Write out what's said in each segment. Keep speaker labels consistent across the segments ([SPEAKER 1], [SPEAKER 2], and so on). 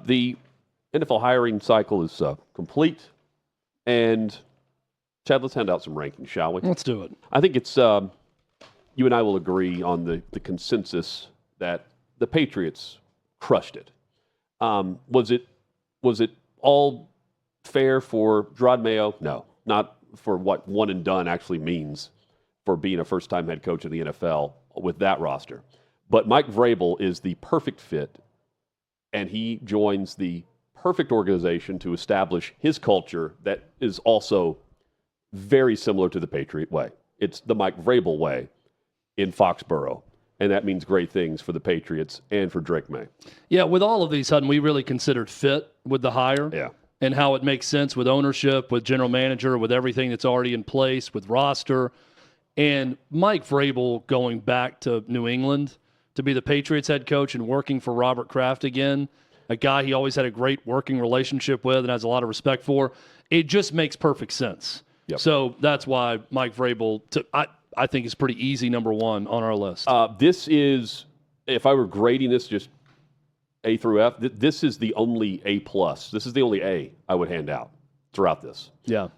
[SPEAKER 1] The NFL hiring cycle is complete. And, Chad, let's hand out some rankings, shall we?
[SPEAKER 2] Let's do it.
[SPEAKER 1] I think it's you and I will agree on the consensus that the Patriots crushed it. Was it all fair for Gerard Mayo? No, not for what one and done actually means for being a first-time head coach in the NFL with that roster. But Mike Vrabel is the perfect fit, and he joins the perfect organization to establish his culture that is also very similar to the Patriot way. It's the Mike Vrabel way in Foxborough, and that means great things for the Patriots and for Drake May.
[SPEAKER 2] Yeah, with all of these, Hutton, we really considered fit with the hire.
[SPEAKER 1] Yeah.
[SPEAKER 2] And how it makes sense with ownership, with general manager, with everything that's already in place, with roster. And Mike Vrabel going back to New England to be the Patriots head coach and working for Robert Kraft again, a guy he always had a great working relationship with and has a lot of respect for, it just makes perfect sense.
[SPEAKER 1] Yep.
[SPEAKER 2] So that's why Mike Vrabel, I think, is pretty easy number one on our list.
[SPEAKER 1] This is, if I were grading this just A through F, this is the only A+. This is the only A I would hand out throughout this.
[SPEAKER 2] Yeah.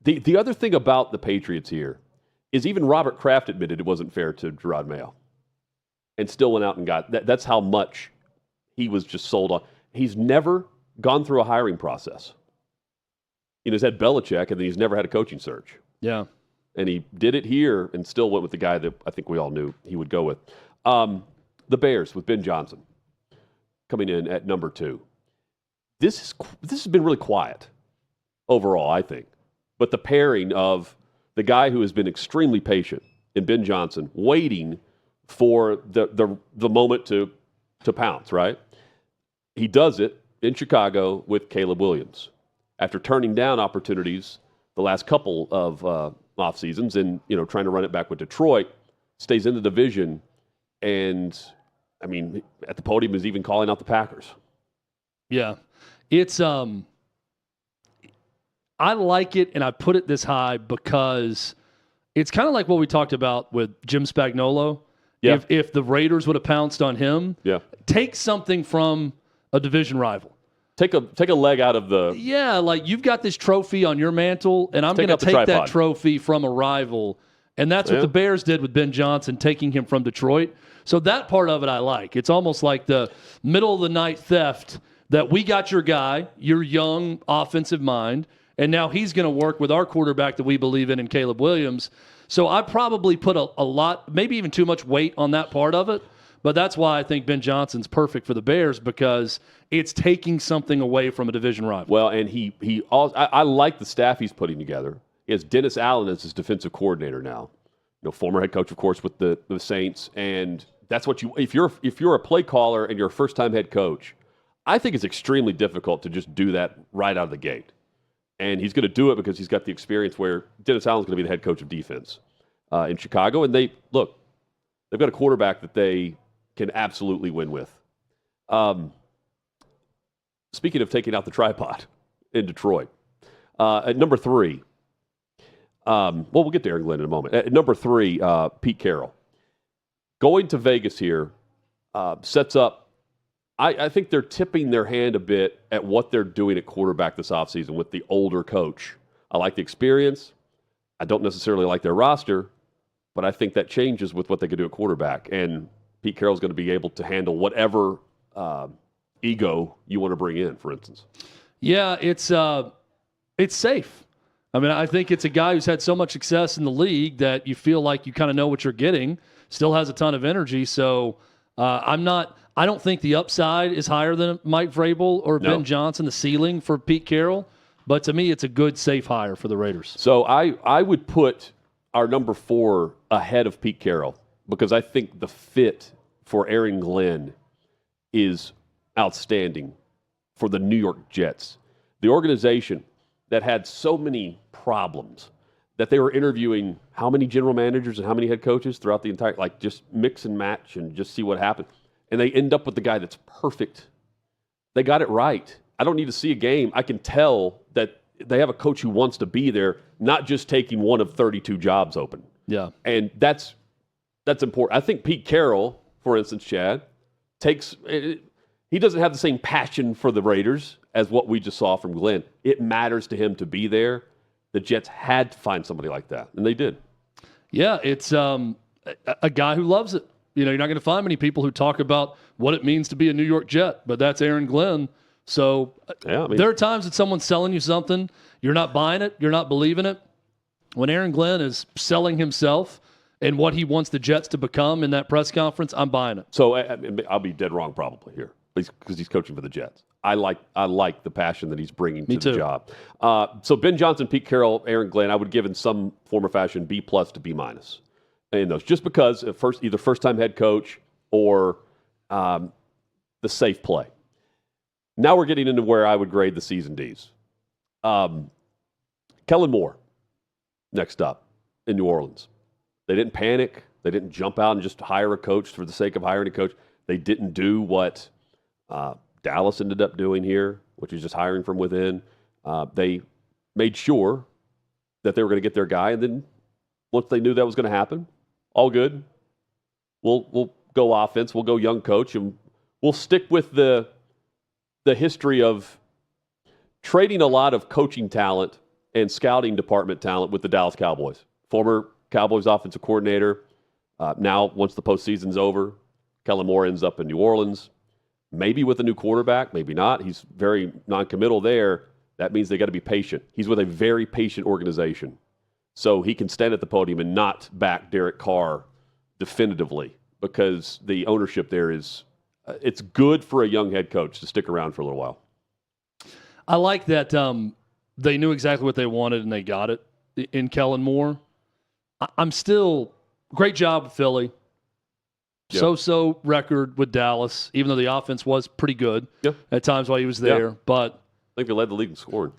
[SPEAKER 1] The other thing about the Patriots here is even Robert Kraft admitted it wasn't fair to Gerard Mayo and still went out and got that. That's how much he was just sold on. He's never gone through a hiring process. He's had Belichick, and then he's never had a coaching search.
[SPEAKER 2] Yeah.
[SPEAKER 1] And he did it here and still went with the guy that I think we all knew he would go with. The Bears with Ben Johnson coming in at number 2. This has been really quiet overall, I think. But the pairing of the guy who has been extremely patient in Ben Johnson, waiting for the moment to pounce, right? He does it in Chicago with Caleb Williams after turning down opportunities the last couple of off seasons and trying to run it back with Detroit, stays in the division, and I mean at the podium is even calling out the Packers.
[SPEAKER 2] Yeah, it's I like it, and I put it this high because it's kind of like what we talked about with Jim Spagnuolo.
[SPEAKER 1] Yeah.
[SPEAKER 2] If the Raiders would have pounced on him, take something from a division rival.
[SPEAKER 1] Take a leg out of the...
[SPEAKER 2] Yeah, like you've got this trophy on your mantle, and I'm going to take that trophy from a rival. And that's what the Bears did with Ben Johnson, taking him from Detroit. So that part of it I like. It's almost like the middle-of-the-night theft that we got your guy, your young offensive mind, and now he's going to work with our quarterback that we believe in Caleb Williams. So I probably put a lot, maybe even too much weight on that part of it. But that's why I think Ben Johnson's perfect for the Bears, because it's taking something away from a division rival.
[SPEAKER 1] Well, and I like the staff he's putting together. He has Dennis Allen as his defensive coordinator now. Former head coach, of course, with the Saints, and that's what if you're a play caller and you're a first-time head coach, I think it's extremely difficult to just do that right out of the gate. And he's going to do it because he's got the experience where Dennis Allen's going to be the head coach of defense in Chicago, and they've got a quarterback that they can absolutely win with. Speaking of taking out the tripod in Detroit, at number 3, we'll get to Aaron Glenn in a moment. At number 3, Pete Carroll. Going to Vegas here sets up, I think they're tipping their hand a bit at what they're doing at quarterback this offseason with the older coach. I like the experience. I don't necessarily like their roster, but I think that changes with what they could do at quarterback. And Pete Carroll's going to be able to handle whatever ego you want to bring in, for instance.
[SPEAKER 2] Yeah, it's safe. I mean, I think it's a guy who's had so much success in the league that you feel like you kind of know what you're getting. Still has a ton of energy. So I don't think the upside is higher than Mike Vrabel or Ben Johnson, the ceiling for Pete Carroll. But to me, it's a good, safe hire for the Raiders.
[SPEAKER 1] So I would put our number 4 ahead of Pete Carroll, because I think the fit for Aaron Glenn is outstanding for the New York Jets. The organization that had so many problems that they were interviewing how many general managers and how many head coaches throughout the entire, just mix and match and just see what happened. And they end up with the guy that's perfect. They got it right. I don't need to see a game. I can tell that they have a coach who wants to be there, not just taking one of 32 jobs open.
[SPEAKER 2] Yeah.
[SPEAKER 1] And that's important. I think Pete Carroll, for instance, Chad, takes he doesn't have the same passion for the Raiders as what we just saw from Glenn. It matters to him to be there. The Jets had to find somebody like that, and they did.
[SPEAKER 2] Yeah, it's a guy who loves it. You're not going to find many people who talk about what it means to be a New York Jet, but that's Aaron Glenn. So there are times that someone's selling you something, you're not buying it, you're not believing it. When Aaron Glenn is selling himself and what he wants the Jets to become in that press conference, I'm buying it.
[SPEAKER 1] So I'll be dead wrong probably here, because he's coaching for the Jets. I like the passion that he's bringing to the job. So Ben Johnson, Pete Carroll, Aaron Glenn, I would give in some form or fashion B+ to B- in those, just because either first-time head coach or the safe play. Now we're getting into where I would grade the season Ds. Kellen Moore, next up in New Orleans. They didn't panic. They didn't jump out and just hire a coach for the sake of hiring a coach. They didn't do what Dallas ended up doing here, which is just hiring from within. They made sure that they were going to get their guy, and then once they knew that was going to happen, all good. We'll go offense. We'll go young coach, and we'll stick with the history of trading a lot of coaching talent and scouting department talent with the Dallas Cowboys. Former Cowboys offensive coordinator. Now, once the postseason's over, Kellen Moore ends up in New Orleans. Maybe with a new quarterback, maybe not. He's very non-committal there. That means they got to be patient. He's with a very patient organization. So he can stand at the podium and not back Derek Carr definitively, because the ownership there is, it's good for a young head coach to stick around for a little while.
[SPEAKER 2] I like that they knew exactly what they wanted and they got it in Kellen Moore. I'm still, great job with Philly. Yep. So-so record with Dallas, even though the offense was pretty good at times while he was there.
[SPEAKER 1] Yeah.
[SPEAKER 2] But
[SPEAKER 1] I think they led the league in scoring.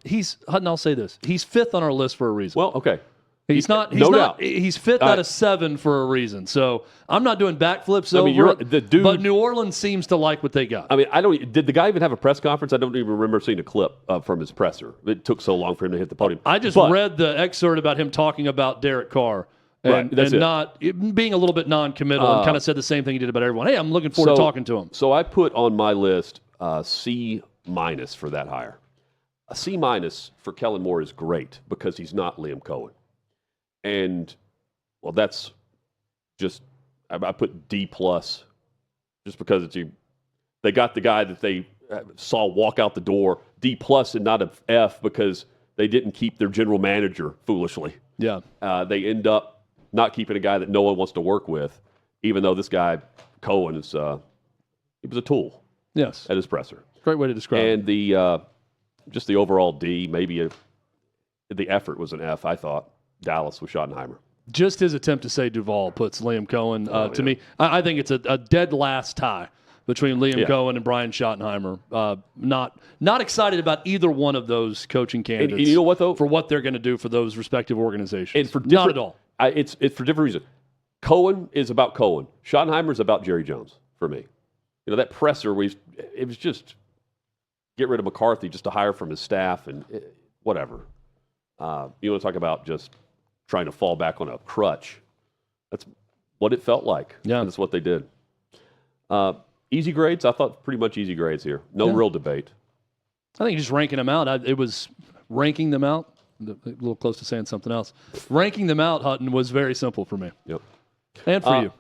[SPEAKER 2] Hutton, I'll say this. He's fifth on our list for a reason.
[SPEAKER 1] Well, okay.
[SPEAKER 2] He's fifth out of 7 for a reason. So I'm not doing backflips over it, but New Orleans seems to like what they got.
[SPEAKER 1] I mean, did the guy even have a press conference? I don't even remember seeing a clip from his presser. It took so long for him to hit the podium.
[SPEAKER 2] I just read the excerpt about him talking about Derek Carr and not being a little bit non-committal, and kind of said the same thing he did about everyone. Hey, I'm looking forward to talking to him.
[SPEAKER 1] So I put on my list C- for that hire. A C- for Kellen Moore is great because he's not Liam Cohen. And, well, that's just, I put D+ just because they got the guy that they saw walk out the door. D+ and not an F because they didn't keep their general manager foolishly.
[SPEAKER 2] Yeah.
[SPEAKER 1] They end up not keeping a guy that no one wants to work with, even though this guy, Cohen, he was a tool.
[SPEAKER 2] Yes.
[SPEAKER 1] At his presser.
[SPEAKER 2] Great way to describe it.
[SPEAKER 1] And just the overall D, maybe the effort was an F, I thought. Dallas with Schottenheimer.
[SPEAKER 2] Just his attempt to say Duval puts Liam Cohen, to me, I think it's a dead last tie between Liam Cohen and Brian Schottenheimer. Not excited about either one of those coaching candidates.
[SPEAKER 1] And you know what, though?
[SPEAKER 2] For what they're going to do for those respective organizations.
[SPEAKER 1] And
[SPEAKER 2] not at all.
[SPEAKER 1] It's for different reasons. Cohen is about Cohen. Schottenheimer is about Jerry Jones for me. That presser, it was just get rid of McCarthy just to hire from his staff and whatever. You want to talk about just trying to fall back on a crutch. That's what it felt like.
[SPEAKER 2] Yeah.
[SPEAKER 1] And that's what they did. Easy grades? I thought pretty much easy grades here. No real debate.
[SPEAKER 2] I think just ranking them out. It was ranking them out. A little close to saying something else. Ranking them out, Hutton, was very simple for me.
[SPEAKER 1] Yep.
[SPEAKER 2] And for you.